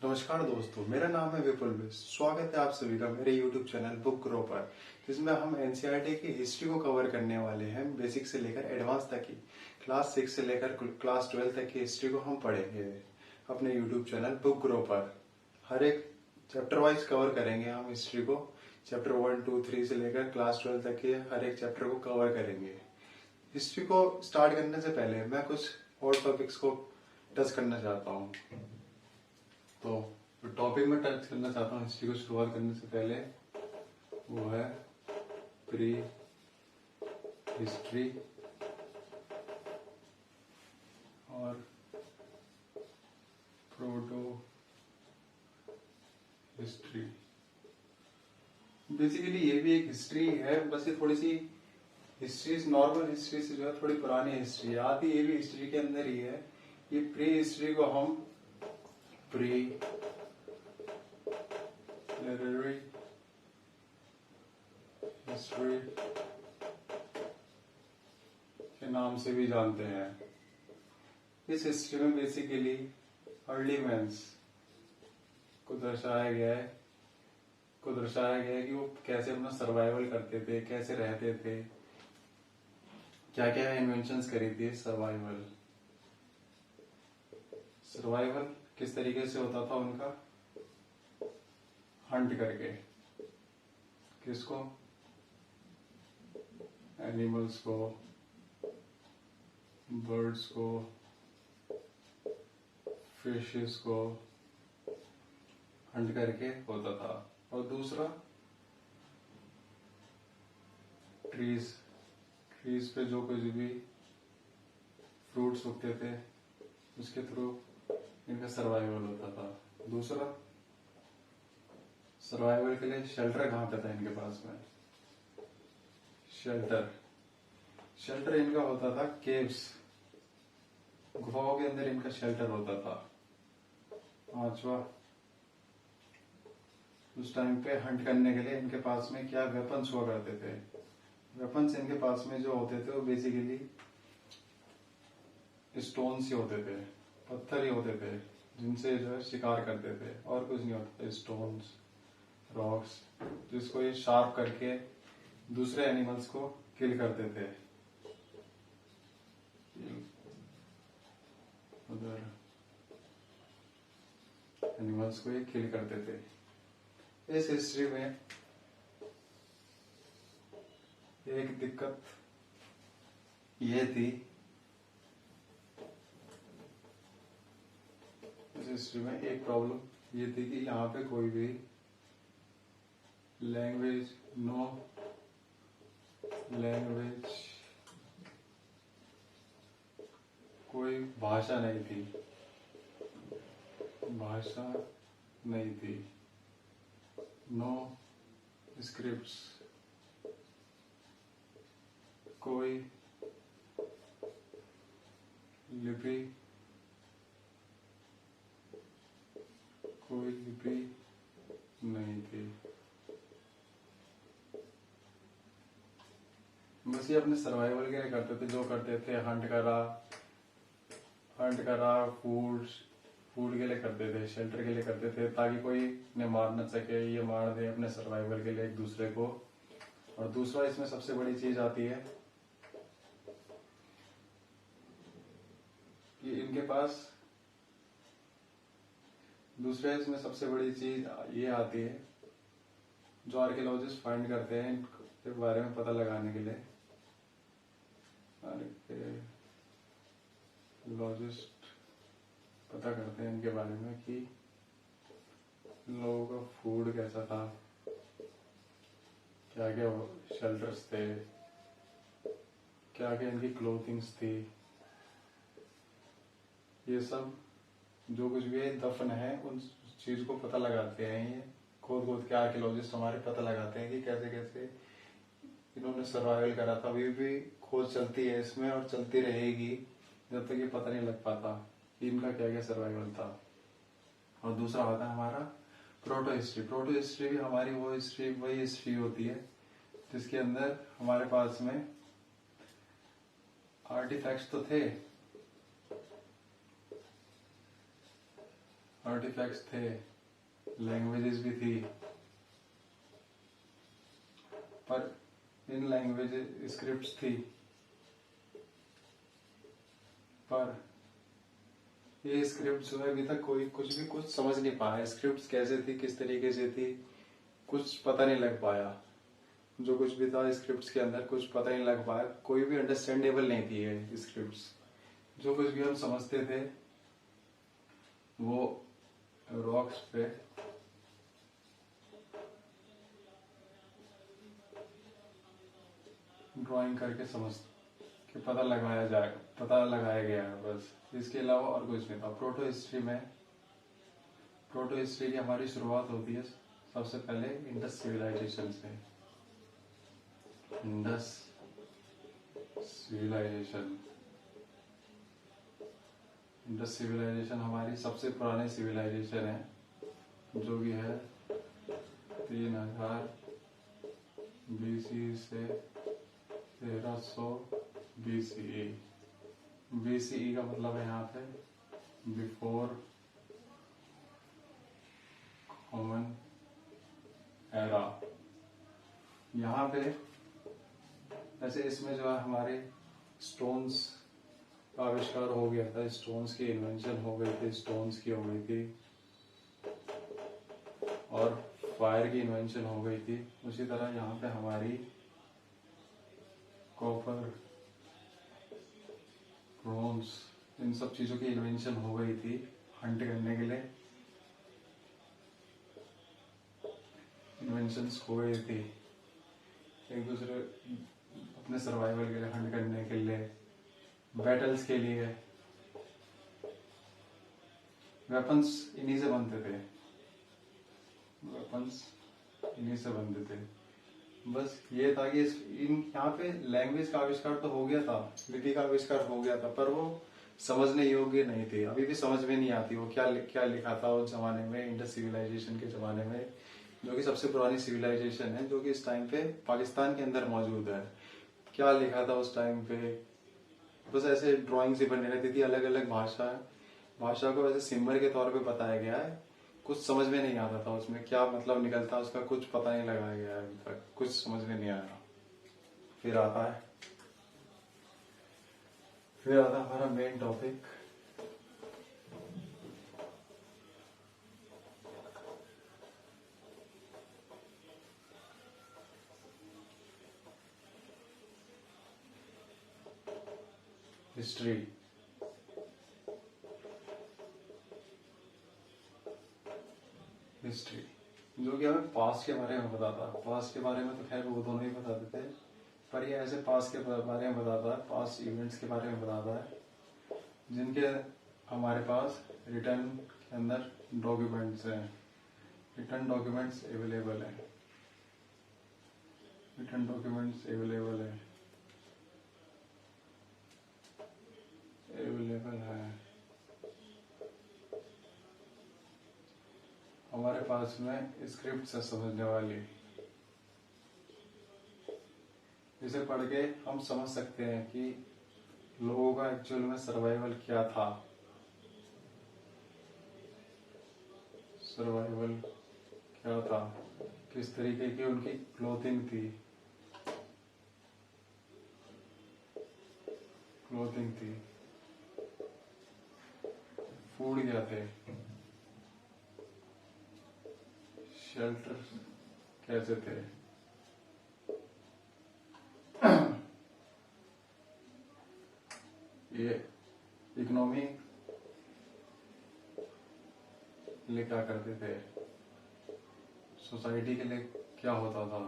नमस्कार दोस्तों, मेरा नाम है विपुल बिष्ट। स्वागत है आप सभी का मेरे YouTube चैनल बुक ग्रो पर, जिसमें हम एनसीईआरटी की हिस्ट्री को कवर करने वाले हैं। बेसिक से लेकर एडवांस तक की, क्लास 6 से लेकर क्लास 12 तक की हिस्ट्री को हम पढ़ेंगे अपने YouTube चैनल बुक ग्रो पर। हर एक चैप्टर वाइज कवर करेंगे हम हिस्ट्री को। चैप्टर 1, 2, 3 से लेकर क्लास 12 तक के हर एक चैप्टर को कवर करेंगे। हिस्ट्री को स्टार्ट करने से पहले मैं कुछ और टॉपिक्स को टच करना चाहता हूँ। तो टॉपिक में टच करना चाहता हूँ हिस्ट्री को शुरुआत करने से पहले, वो है प्री हिस्ट्री और प्रोटो हिस्ट्री। बेसिकली ये भी एक हिस्ट्री है, बस ये थोड़ी सी हिस्ट्री नॉर्मल हिस्ट्री से जो है थोड़ी पुरानी हिस्ट्री आती, ये भी हिस्ट्री के अंदर ही है। ये प्री हिस्ट्री को हम प्री लिटरेरी हिस्ट्री के नाम से भी जानते हैं। इस हिस्ट्री में बेसिकली अर्ली मैन्स को दर्शाया गया है कि वो कैसे अपना सर्वाइवल करते थे, कैसे रहते थे, क्या क्या इन्वेंशंस करी थी। सर्वाइवल किस तरीके से होता था उनका, हंट करके, किसको, एनिमल्स को, बर्ड्स को, फिशेस को हंट करके होता था। और दूसरा ट्रीज पे जो कुछ भी फ्रूट्स उगते थे उसके थ्रू इनका सर्वाइवल होता था। दूसरा सर्वाइवल के लिए शेल्टर कहाँ पे था इनके पास में, शेल्टर इनका होता था केव्स, गुफाओं के अंदर इनका शेल्टर होता था। पांचवा, उस टाइम पे हंट करने के लिए इनके पास में क्या वेपन्स हुआ करते थे। वेपन्स इनके पास में जो होते थे वो बेसिकली स्टोन्स ही होते थे, पत्थर ही होते थे, जिनसे जो है शिकार करते थे, और कुछ नहीं होता था। स्टोन्स, रॉक्स, जिसको ये शार्प करके दूसरे एनिमल्स को किल करते थे। उधर एनिमल्स को ये किल करते थे। इस हिस्ट्री में एक दिक्कत ये थी, इस हिस्ट्री में एक प्रॉब्लम ये थी कि यहाँ पे कोई भी लैंग्वेज, कोई भाषा नहीं थी, नो स्क्रिप्ट्स, कोई लिपि नहीं थी। बस ये अपने सर्वाइवल के लिए करते थे, जो करते थे हंट करा, फूड के लिए करते थे, शेल्टर के लिए करते थे, ताकि कोई ने मार न सके, ये मार दे अपने सर्वाइवल के लिए एक दूसरे को। और दूसरा इसमें सबसे बड़ी चीज आती है कि इनके पास, दूसरे इसमें सबसे बड़ी चीज ये आती है जो आर्कियोलॉजिस्ट फाइंड करते हैं इनके बारे में पता लगाने के लिए। आर्कियोलॉजिस्ट पता करते हैं इनके बारे में कि लोगों का फूड कैसा था, क्या क्या शेल्टर्स थे, क्या क्या इनकी क्लोथिंग्स थी। ये सब जो कुछ भी दफन है उन चीज को पता लगाते हैं। ये खोद के आर्कियोलॉजिस्ट हमारे पता लगाते हैं कि कैसे कैसे इन्होंने सर्वाइवल करा था। अभी भी खोज चलती है इसमें और चलती रहेगी जब तक ये पता नहीं लग पाता कि इनका क्या क्या सर्वाइवल था। और दूसरा होता है हमारा प्रोटो हिस्ट्री भी हमारी वही हिस्ट्री होती है जिसके अंदर हमारे पास में आर्टिफैक्ट्स तो थे, आर्टिफैक्ट्स थे, लैंग्वेजेस भी थी, पर इन लैंग्वेज स्क्रिप्ट्स थी, पर ये स्क्रिप्ट जो है अभी तक कोई कुछ समझ नहीं पाया। स्क्रिप्ट्स कैसे थी, किस तरीके से थी, कुछ पता नहीं लग पाया। जो कुछ भी था स्क्रिप्ट्स के अंदर कुछ पता नहीं लग पाया, कोई भी अंडरस्टैंडेबल नहीं थी ये स्क्रिप्ट्स। जो कुछ भी हम समझते थे वो रॉक्स पे ड्राइंग करके समझ के पता लगाया गया है बस। इसके अलावा और कुछ नहीं था। प्रोटो हिस्ट्री की हमारी शुरुआत होती है सबसे पहले इंडस सिविलाइजेशन से। इंडस सिविलाइजेशन इंडस सिविलाइजेशन हमारी सबसे पुरानी सिविलाइजेशन है, जो भी है 3000 BC से 1300 BCE। BCE का मतलब है यहाँ पे बिफोर कॉमन एरा। यहाँ पे ऐसे इसमें जो है हमारे स्टोन्स का आविष्कार हो गया था, स्टोन्स की इन्वेंशन हो गई थी, स्टोन्स की हो गई थी, और फायर की इन्वेंशन हो गई थी। उसी तरह यहाँ पे हमारी कॉपर, ब्रोंज, इन सब चीजों की इन्वेंशन हो गई थी हंट करने के लिए। इन्वेंशंस हो गई थी एक दूसरे अपने सर्वाइवल के लिए, हंट करने के लिए, बैटल्स के लिए। वेपन्स इन्हीं से बनते थे, बस ये था कि यहाँ पे लैंग्वेज का आविष्कार तो हो गया था, लिपि का आविष्कार हो गया था, पर वो समझने योग्य नहीं थे। अभी भी समझ में नहीं आती वो क्या लिखा था उस जमाने में, इंडस सिविलाइजेशन के जमाने में, जो कि सबसे पुरानी सिविलाइजेशन है, जो कि इस टाइम पे पाकिस्तान के अंदर मौजूद है। क्या लिखा था उस टाइम पे, बस ऐसे ड्राइंग से बनी रहती थी। अलग अलग भाषा को वैसे सिंबल के तौर पे बताया गया है। कुछ समझ में नहीं आता था उसमें क्या मतलब निकलता, उसका कुछ पता नहीं लगाया गया है अभी तक, कुछ समझ में नहीं आया। फिर आता हमारा मेन टॉपिक, हिस्ट्री। जो कि हमें पास्ट के बारे में बताता है। पास्ट के बारे में तो खैर वो दोनों ही बताते थे, पर ये ऐसे पास्ट के बारे में बताता है, पास्ट इवेंट्स के बारे में बताता है जिनके हमारे पास रिटर्न के अंदर डॉक्यूमेंट्स हैं, रिटर्न डॉक्यूमेंट्स अवेलेबल है। हमारे पास में स्क्रिप्ट है समझने वाली, इसे पढ़ के हम समझ सकते हैं कि लोगों का एक्चुअल में सर्वाइवल क्या था, किस तरीके की उनकी क्लोथिंग थी, फूड क्या थे, शेल्टर कैसे थे, ये इकोनॉमी के लिए क्या करते थे, सोसाइटी के लिए क्या होता था।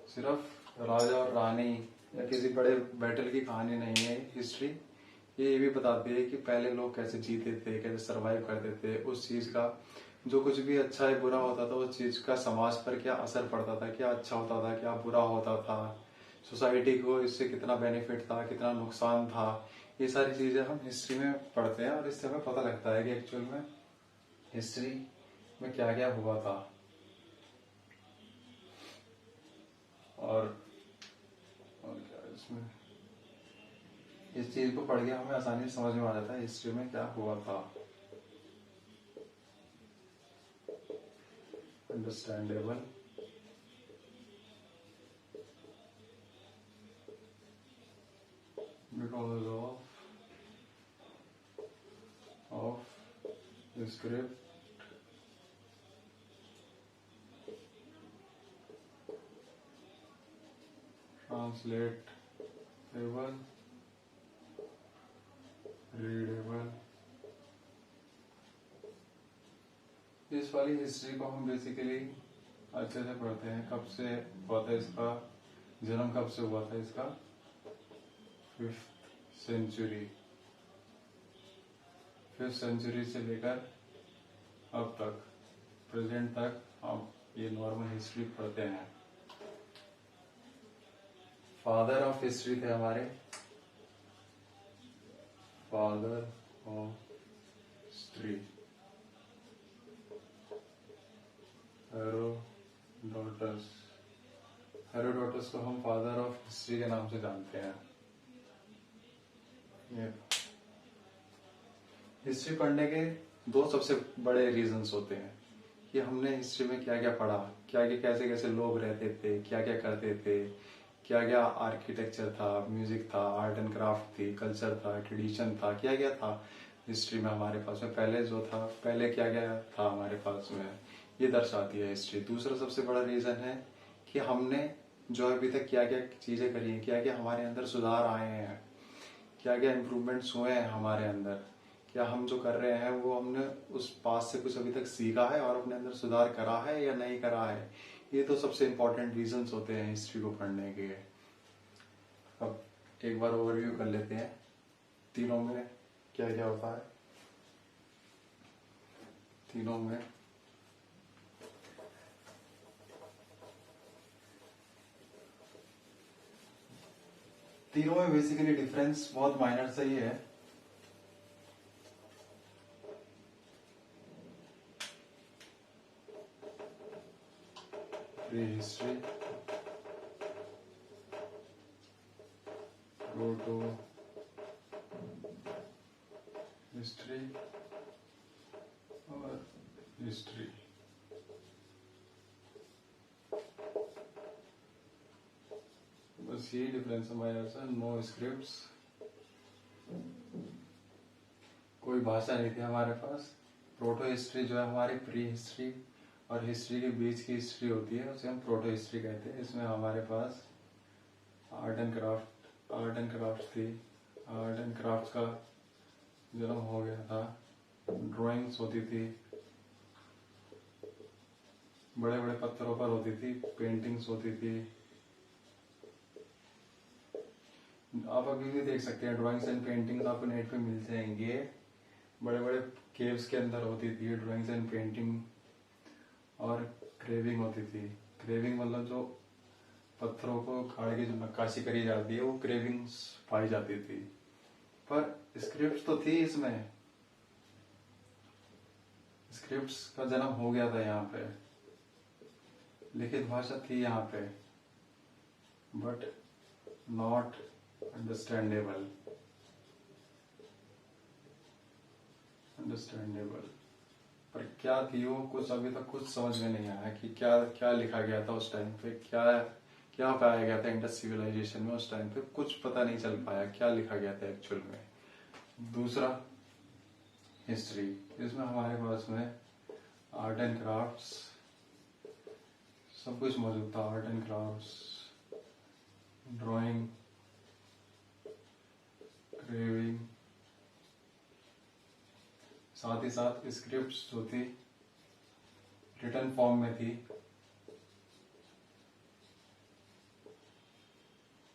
सिर्फ राजा और रानी या किसी बड़े बैटल की कहानी नहीं है हिस्ट्री। ये भी बताती है कि पहले लोग कैसे जीते थे, कैसे सरवाइव करते थे, उस चीज का जो कुछ भी अच्छा है बुरा होता था, उस चीज का समाज पर क्या असर पड़ता था, क्या अच्छा होता था, क्या बुरा होता था, सोसाइटी को इससे कितना बेनिफिट था, कितना नुकसान था। ये सारी चीजें हम हिस्ट्री में पढ़ते हैं और इससे हमें पता लगता है कि एक्चुअल में हिस्ट्री में क्या क्या हुआ था। और क्या इसमें, इस चीज को पढ़ के हमें आसानी से समझ में आ जाता है हिस्ट्री में क्या हुआ था। understandable, because of script translatable, readable। इस वाली हिस्ट्री को हम बेसिकली अच्छे से पढ़ते हैं। कब से हुआ था इसका जन्म, कब से हुआ था इसका? 5th सेंचुरी, 5th सेंचुरी से लेकर अब तक, प्रेजेंट तक हम ये नॉर्मल हिस्ट्री पढ़ते हैं। फादर ऑफ हिस्ट्री थे हमारे, father of history Herodotus. Herodotus को हम फादर ऑफ हिस्ट्री के नाम से जानते हैं। हिस्ट्री पढ़ने के दो सबसे बड़े रीजंस होते हैं कि हमने हिस्ट्री में क्या क्या पढ़ा, क्या क्या कैसे कैसे लोग रहते थे, क्या क्या करते थे, क्या क्या आर्किटेक्चर था, म्यूजिक था, आर्ट एंड क्राफ्ट थी, कल्चर था, ट्रेडिशन था, क्या क्या था हिस्ट्री में हमारे पास में, पहले जो था, पहले क्या क्या था हमारे पास में, ये दर्शाती है हिस्ट्री। दूसरा सबसे बड़ा रीजन है कि हमने जो अभी तक क्या क्या चीजें करी हैं, क्या क्या हमारे अंदर सुधार आए हैं, क्या क्या इम्प्रूवमेंट्स हुए हैं हमारे अंदर, क्या हम जो कर रहे हैं वो हमने उस पास से कुछ अभी तक सीखा है और अपने अंदर सुधार करा है या नहीं करा है। ये तो सबसे इम्पोर्टेंट रीजंस होते हैं हिस्ट्री को पढ़ने के। अब एक बार ओवरव्यू कर लेते हैं तीनों में क्या क्या होता है। तीनों में बेसिकली डिफरेंस बहुत माइनर सा ही है। प्री हिस्ट्री, प्रोटो हिस्ट्री और हिस्ट्री। बस यही डिफरेंस है हमारे पास। नो स्क्रिप्ट्स, कोई भाषा नहीं थी हमारे पास। प्रोटो हिस्ट्री जो है हमारी प्री हिस्ट्री और हिस्ट्री के बीच की हिस्ट्री होती है, उसे हम प्रोटो हिस्ट्री कहते हैं। इसमें हमारे पास आर्ट एंड क्राफ्ट थी, आर्ट एंड क्राफ्ट का जन्म हो गया था, ड्राइंग्स होती थी, बड़े बड़े पत्थरों पर होती थी, पेंटिंग्स होती थी। आप अभी भी देख सकते हैं ड्राइंग्स एंड पेंटिंग्स आपको नेट पे मिल जाएंगे। बड़े बड़े केव्स के अंदर होती थी ड्राइंग्स एंड पेंटिंग। और क्रेविंग होती थी। क्रेविंग मतलब जो पत्थरों को गाड़ के जो नक्काशी करी जाती है वो क्रेविंग्स पाई जाती थी। पर स्क्रिप्ट्स तो थी इसमें, स्क्रिप्ट्स का जन्म हो गया था यहाँ पे, लिखित भाषा थी यहाँ पे, बट नॉट अंडरस्टैंडेबल। पर क्या थी वो, कुछ अभी तक कुछ समझ में नहीं आया कि क्या क्या लिखा गया था उस टाइम पे, क्या क्या पाया गया था इंडस सिविलाइजेशन में। उस टाइम पे कुछ पता नहीं चल पाया क्या लिखा गया था एक्चुअल में। दूसरा हिस्ट्री, इसमें हमारे पास में आर्ट एंड क्राफ्ट्स सब कुछ मौजूद था। Art and crafts, drawing, craving, साथ ही साथ स्क्रिप्ट्स जो थी रिटन फॉर्म में थी,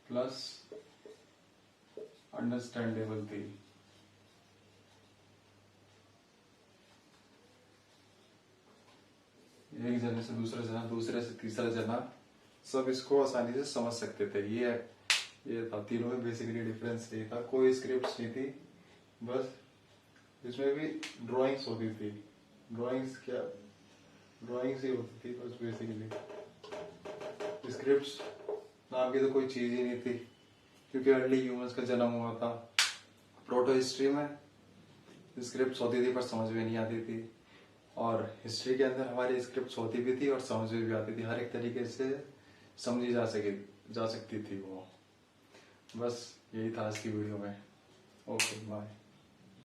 प्लस अंडरस्टैंडेबल थी। एक जने से दूसरा जना, दूसरे से तीसरा जना सब इसको आसानी से समझ सकते थे। ये था तीनों में बेसिकली डिफरेंस यही था। कोई स्क्रिप्ट्स नहीं थी, बस इसमें भी ड्राइंग्स होती थी। ड्राइंग्स ही होती थी बस बेसिकली। स्क्रिप्ट्स नाम की तो कोई चीज ही नहीं थी, क्योंकि अर्ली ह्यूमंस का जन्म हुआ था। प्रोटो हिस्ट्री में स्क्रिप्ट्स होती थी पर समझ में नहीं आती थी। और हिस्ट्री के अंदर हमारी स्क्रिप्ट होती भी थी और समझ में भी आती थी, हर एक तरीके से समझी जा सकती थी वो। बस यही था आज की वीडियो में। Okay bye.